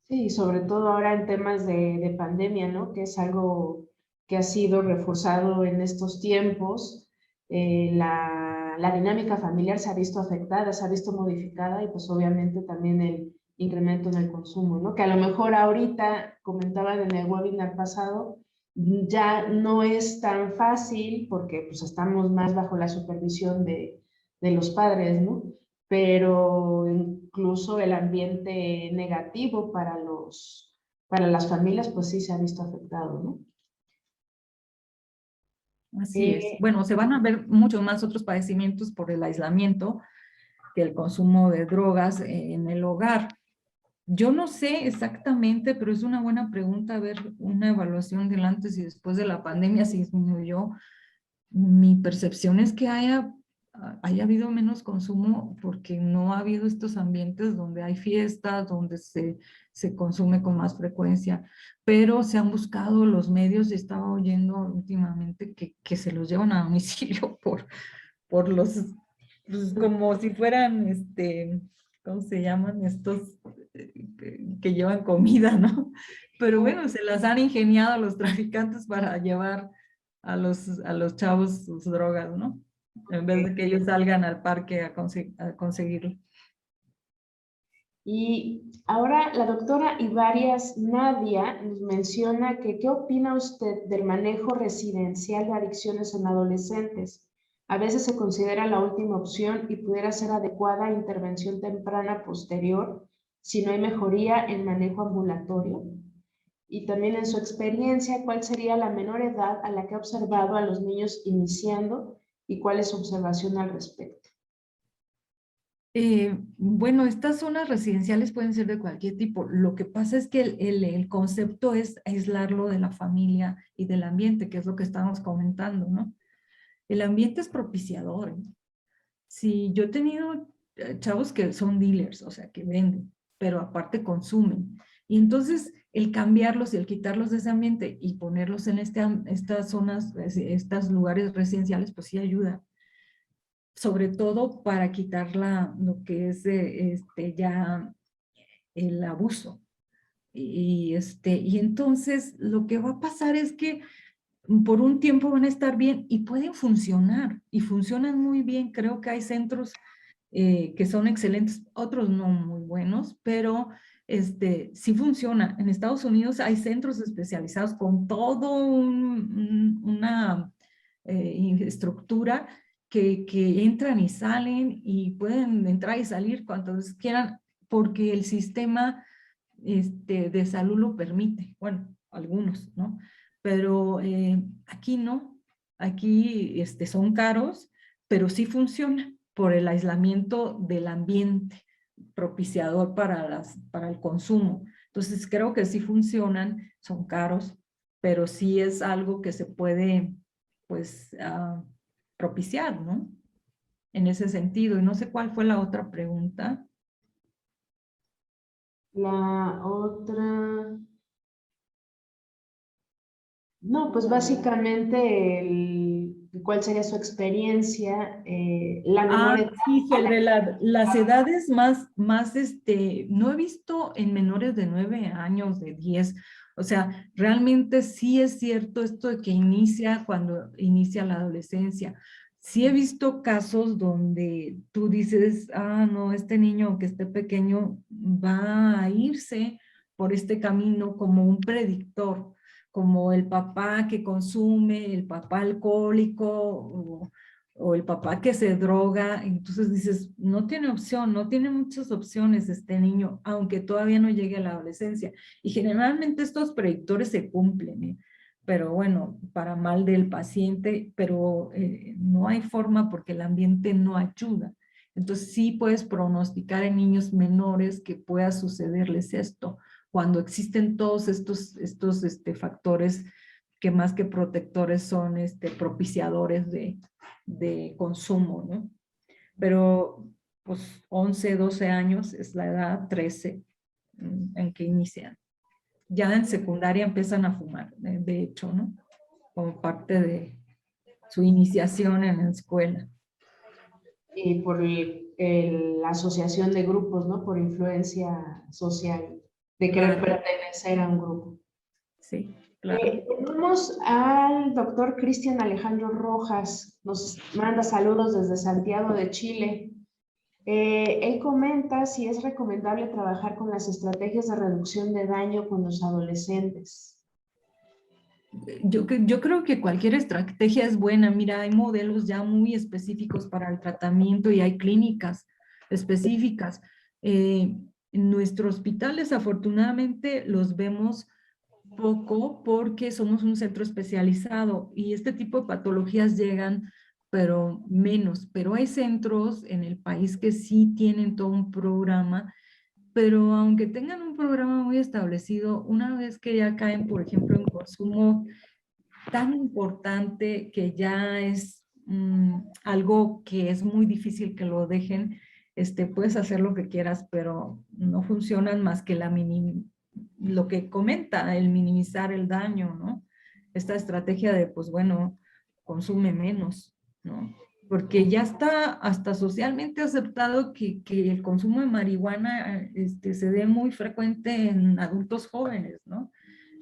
Sí, sobre todo ahora en temas de pandemia, ¿no? Que es algo que ha sido reforzado en estos tiempos. La dinámica familiar se ha visto afectada, se ha visto modificada y pues obviamente también el incremento en el consumo, ¿no? Que a lo mejor ahorita, comentaban en el webinar pasado, ya no es tan fácil porque pues estamos más bajo la supervisión de los padres, ¿no? Pero incluso el ambiente negativo para las familias, pues sí se ha visto afectado, ¿no? Así es. Bueno, se van a ver mucho más otros padecimientos por el aislamiento que el consumo de drogas en el hogar. Yo no sé exactamente, pero es una buena pregunta ver una evaluación del antes y después de la pandemia, si disminuyó. Mi percepción es que haya habido menos consumo porque no ha habido estos ambientes donde hay fiestas, donde se consume con más frecuencia, pero se han buscado los medios, estaba oyendo últimamente que se los llevan a domicilio por los, pues, como si fueran, ¿cómo se llaman? Estos que llevan comida, ¿no? Pero bueno, se las han ingeniado los traficantes para llevar a los chavos sus drogas, ¿no? En vez de que ellos salgan al parque a conseguirlo. Y ahora la doctora Ibarias Nadia nos menciona que ¿qué opina usted del manejo residencial de adicciones en adolescentes? A veces se considera la última opción y pudiera ser adecuada intervención temprana posterior si no hay mejoría en manejo ambulatorio. Y también en su experiencia, ¿cuál sería la menor edad a la que ha observado a los niños iniciando y cuál es su observación al respecto? Bueno, estas zonas residenciales pueden ser de cualquier tipo. Lo que pasa es que el concepto es aislarlo de la familia y del ambiente, que es lo que estábamos comentando, ¿no? El ambiente es propiciador, ¿eh? Si yo he tenido chavos que son dealers, o sea, que venden, pero aparte consumen. Y entonces el cambiarlos y el quitarlos de ese ambiente y ponerlos en estas zonas, estos lugares residenciales, pues sí ayuda. Sobre todo para quitar lo que es ya el abuso. Y entonces lo que va a pasar es que por un tiempo van a estar bien y pueden funcionar, y funcionan muy bien. Creo que hay centros que son excelentes, otros no muy buenos, pero sí funciona. En Estados Unidos hay centros especializados con todo una estructura que entran y salen y pueden entrar y salir cuantas veces quieran, porque el sistema de salud lo permite. Bueno, algunos, ¿no? Pero aquí no. Aquí son caros, pero sí funciona por el aislamiento del ambiente propiciador para el consumo. Entonces creo que sí funcionan, son caros, pero sí es algo que se puede, pues, propiciar, ¿no? En ese sentido. Y no sé cuál fue la otra pregunta. La otra... No, pues básicamente cuál sería su experiencia, la menor edad Sí, a la sobre las edades más, no he visto en menores de 9 años, de 10. O sea, realmente sí es cierto esto de que inicia cuando inicia la adolescencia. Sí he visto casos donde tú dices, no, este niño que esté pequeño va a irse por este camino como un predictor, como el papá que consume, el papá alcohólico, o el papá que se droga. Entonces dices, no tiene opción, no tiene muchas opciones este niño, aunque todavía no llegue a la adolescencia. Y generalmente estos predictores se cumplen, ¿eh? Pero bueno, para mal del paciente, pero no hay forma porque el ambiente no ayuda. Entonces sí puedes pronosticar en niños menores que pueda sucederles esto, cuando existen todos estos factores que más que protectores son propiciadores de consumo, ¿no? Pero pues 11, 12 años es la edad, 13 en que inician. Ya en secundaria empiezan a fumar, de hecho, ¿no? Como parte de su iniciación en la escuela. y por la asociación de grupos, ¿no? Por influencia social, de querer Claro, pertenecer a un grupo. sí, claro. Tenemos al doctor Cristian Alejandro Rojas, nos manda saludos desde Santiago de Chile. Él comenta si es recomendable trabajar con las estrategias de reducción de daño con los adolescentes. Yo creo que cualquier estrategia es buena. Mira, hay modelos ya muy específicos para el tratamiento y hay clínicas específicas. En nuestro hospital, desafortunadamente, los vemos poco porque somos un centro especializado y este tipo de patologías llegan, pero menos. Pero hay centros en el país que sí tienen todo un programa, pero aunque tengan un programa muy establecido, una vez que ya caen, por ejemplo, en consumo tan importante que ya es algo que es muy difícil que lo dejen, puedes hacer lo que quieras, pero no funcionan más que lo que comenta, el minimizar el daño, ¿no? Esta estrategia de, pues bueno, consume menos, ¿no? Porque ya está hasta socialmente aceptado que el consumo de marihuana se dé muy frecuente en adultos jóvenes, ¿no?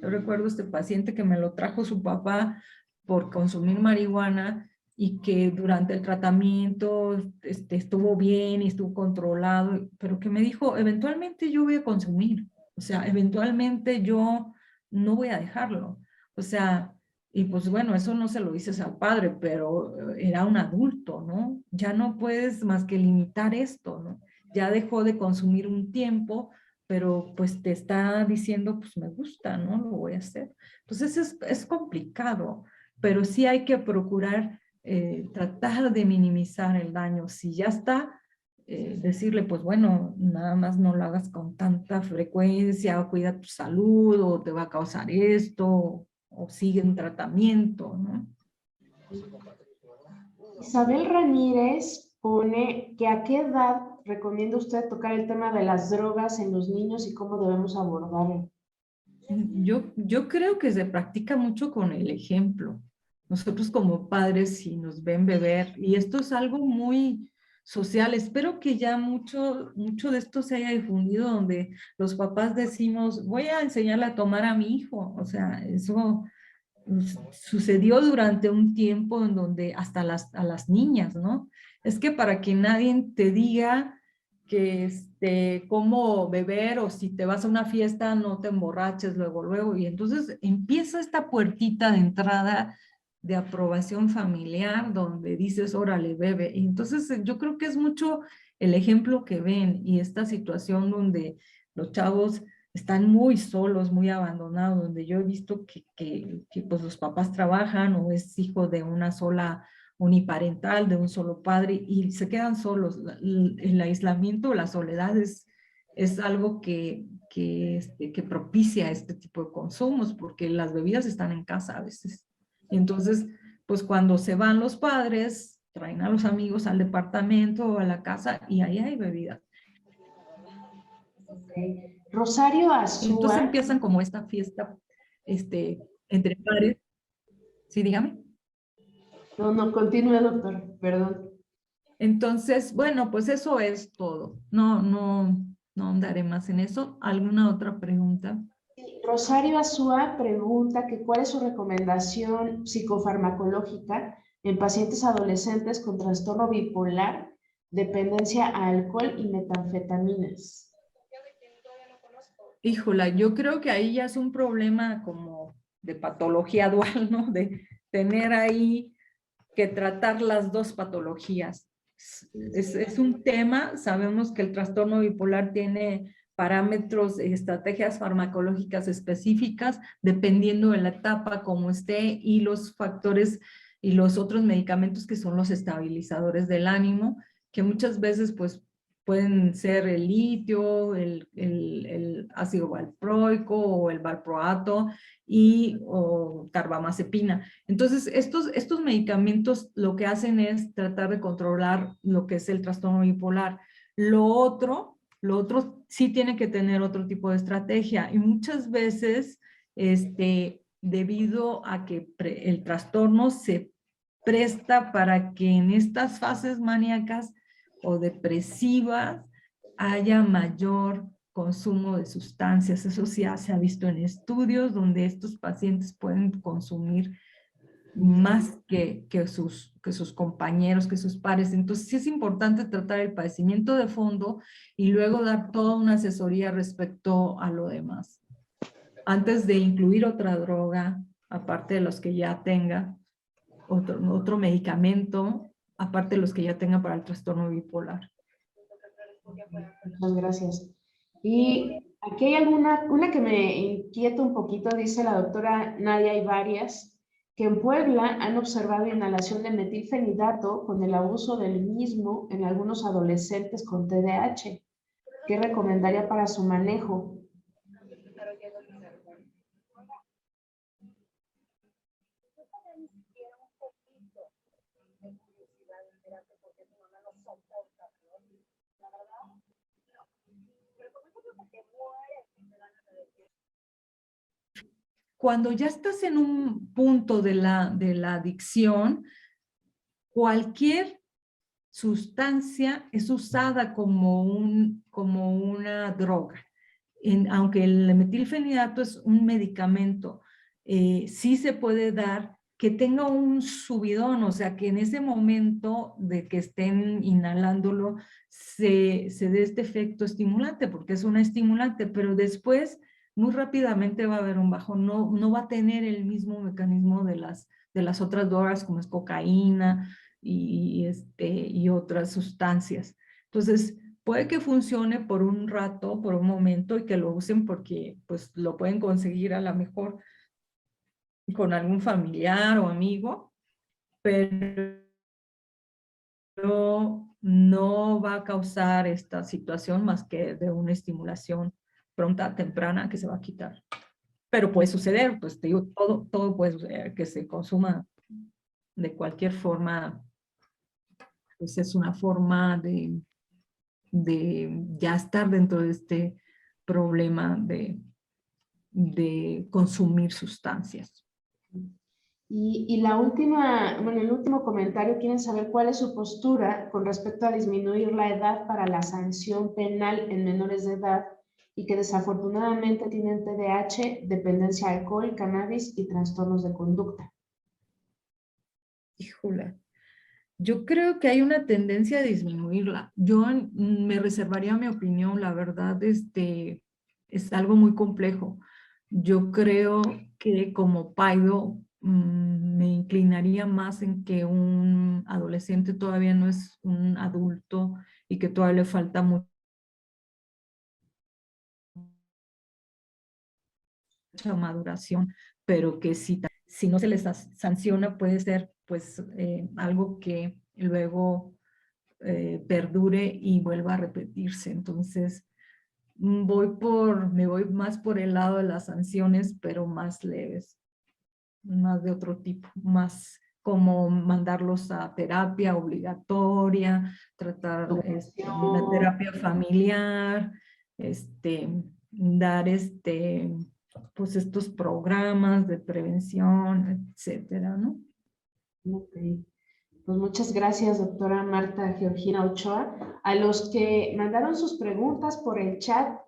Yo recuerdo este paciente que me lo trajo su papá por consumir marihuana y que durante el tratamiento estuvo bien y estuvo controlado, pero que me dijo, eventualmente yo voy a consumir, o sea, eventualmente yo no voy a dejarlo. O sea, y pues bueno, eso no se lo dices al padre, pero era un adulto, ¿no? Ya no puedes más que limitar esto, ¿no? Ya dejó de consumir un tiempo, pero pues te está diciendo, pues me gusta, ¿no? Lo voy a hacer. Entonces es complicado, pero sí hay que procurar tratar de minimizar el daño. Si ya está, decirle, pues bueno, nada más no lo hagas con tanta frecuencia, o cuida tu salud, o te va a causar esto, o sigue un tratamiento, ¿no? Isabel Ramírez pone que a qué edad recomienda usted tocar el tema de las drogas en los niños y cómo debemos abordarlo. Yo creo que se practica mucho con el ejemplo. Nosotros como padres, si nos ven beber, y esto es algo muy social, espero que ya mucho de esto se haya difundido, donde los papás decimos, voy a enseñarle a tomar a mi hijo. O sea, eso sucedió durante un tiempo en donde hasta a las niñas, ¿no? Es que para que nadie te diga que cómo beber, o si te vas a una fiesta no te emborraches luego, y entonces empieza esta puertita de entrada de aprobación familiar donde dices, órale, bebe. Y entonces yo creo que es mucho el ejemplo que ven, y esta situación donde los chavos están muy solos, muy abandonados, donde yo he visto que pues los papás trabajan, o es hijo de una sola uniparental, de un solo padre, y se quedan solos. El aislamiento, la soledad es algo que propicia este tipo de consumos, porque las bebidas están en casa a veces. Y entonces, pues cuando se van los padres, traen a los amigos al departamento o a la casa, y ahí hay bebidas. Okay. Rosario Entonces Azúa. empiezan como esta fiesta entre padres. Sí, dígame. No, continúe, doctor, perdón. Entonces, bueno, pues eso es todo. No andaré más en eso. ¿Alguna otra pregunta? Rosario Azúa pregunta que cuál es su recomendación psicofarmacológica en pacientes adolescentes con trastorno bipolar, dependencia a alcohol y metanfetaminas. Híjola, yo creo que ahí ya es un problema como de patología dual, ¿no? De tener ahí que tratar las dos patologías. Es un tema, sabemos que el trastorno bipolar tiene parámetros, estrategias farmacológicas específicas, dependiendo de la etapa como esté, y los factores y los otros medicamentos que son los estabilizadores del ánimo, que muchas veces pues pueden ser el litio, el ácido valproico o el valproato o carbamazepina. Entonces, estos medicamentos lo que hacen es tratar de controlar lo que es el trastorno bipolar. Lo otro sí tiene que tener otro tipo de estrategia, y muchas veces, debido a que el trastorno se presta para que en estas fases maníacas o depresivas haya mayor consumo de sustancias. Eso sí se ha visto en estudios donde estos pacientes pueden consumir más que sus compañeros, que sus pares. Entonces sí es importante tratar el padecimiento de fondo y luego dar toda una asesoría respecto a lo demás. Antes de incluir otra droga, aparte de los que ya tenga, otro medicamento, aparte de los que ya tenga para el trastorno bipolar. Muchas gracias. Y aquí hay una que me inquieta un poquito, dice la doctora Nadia, hay varias, que en Puebla han observado inhalación de metilfenidato con el abuso del mismo en algunos adolescentes con TDAH. ¿Qué recomendaría para su manejo? Cuando ya estás en un punto de la adicción, cualquier sustancia es usada como una droga. Aunque el metilfenidato es un medicamento, sí se puede dar que tenga un subidón, o sea, que en ese momento de que estén inhalándolo se dé este efecto estimulante, porque es una estimulante, pero después muy rápidamente va a haber un bajón, no va a tener el mismo mecanismo de las otras drogas, como es cocaína y otras sustancias. Entonces, puede que funcione por un rato, por un momento, y que lo usen porque pues lo pueden conseguir a lo mejor con algún familiar o amigo, pero no va a causar esta situación más que de una estimulación pronta, temprana, que se va a quitar. Pero puede suceder, pues te digo, todo puede suceder, que se consuma de cualquier forma, pues es una forma de ya estar dentro de este problema de consumir sustancias. Y la última, bueno, el último comentario, quieren saber cuál es su postura con respecto a disminuir la edad para la sanción penal en menores de edad y que desafortunadamente tienen TDAH, dependencia de alcohol, cannabis y trastornos de conducta. Híjole, yo creo que hay una tendencia a disminuirla. Yo me reservaría mi opinión, la verdad, es algo muy complejo. Yo creo que como Paido me inclinaría más en que un adolescente todavía no es un adulto y que todavía le falta mucha maduración, pero que si no se les sanciona puede ser pues algo que luego perdure y vuelva a repetirse. Entonces, me voy más por el lado de las sanciones, pero más leves, más de otro tipo, más como mandarlos a terapia obligatoria, tratar una terapia familiar, dar pues estos programas de prevención, etcétera, ¿no? Ok. Pues muchas gracias, doctora Marta Georgina Ochoa. A los que mandaron sus preguntas por el chat,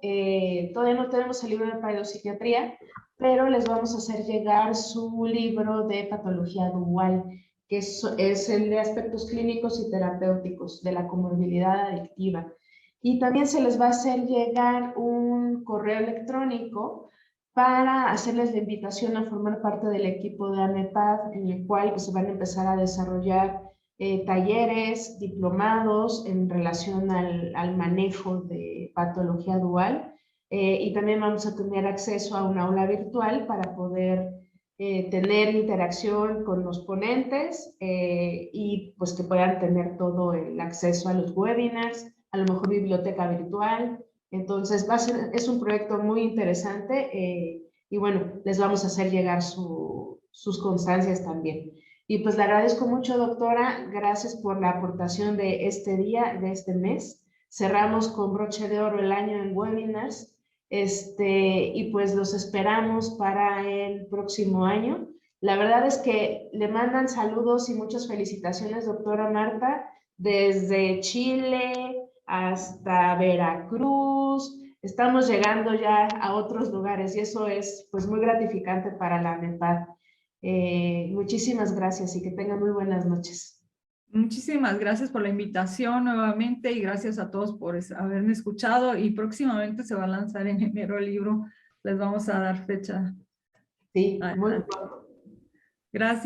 todavía no tenemos el libro de pedopsiquiatría, pero les vamos a hacer llegar su libro de patología dual, que es el de aspectos clínicos y terapéuticos de la comorbilidad adictiva. Y también se les va a hacer llegar un correo electrónico para hacerles la invitación a formar parte del equipo de AMEPAD, en el cual pues, se van a empezar a desarrollar talleres, diplomados en relación al manejo de patología dual, y también vamos a tener acceso a un aula virtual para poder tener interacción con los ponentes y pues que puedan tener todo el acceso a los webinars, a lo mejor biblioteca virtual. Entonces es un proyecto muy interesante y bueno, les vamos a hacer llegar sus constancias también. Y pues le agradezco mucho, doctora. Gracias por la aportación de este día, de este mes. Cerramos con broche de oro el año en webinars. Y pues los esperamos para el próximo año. La verdad es que le mandan saludos y muchas felicitaciones, doctora Marta, desde Chile hasta Veracruz. Estamos llegando ya a otros lugares y eso es pues muy gratificante para la AMEPAD. Muchísimas gracias y que tengan muy buenas noches. Muchísimas gracias por la invitación nuevamente y gracias a todos por haberme escuchado y próximamente se va a lanzar en enero el libro. Les vamos a dar fecha. Sí, muy pronto. Gracias.